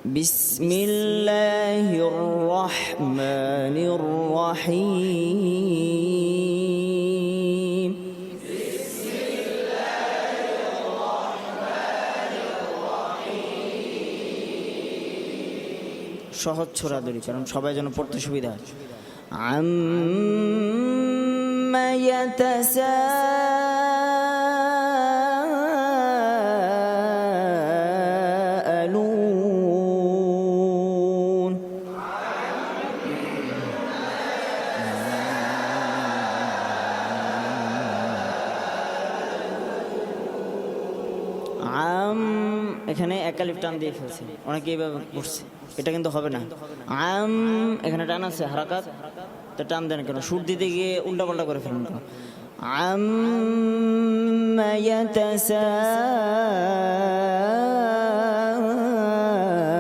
বিসমিল্লাহির রহমানির রহিম। সহজ ছোড়া ধরি, কারণ সবাই যেন পড়তে সুবিধা হয়। আম্মা ইয়াতাসাআলুন। এখানে একালিফ টান দিয়ে ফেলছে, অনেকে এইভাবে পড়ছে, এটা কিন্তু হবে না। এখানে টান আছে, হারাকাত, তো টান দেন কেন? সুর দিতে গিয়ে উল্টা পাল্টা করে ফেলেন কেন? আম্মা ইয়াতাসাআলুন।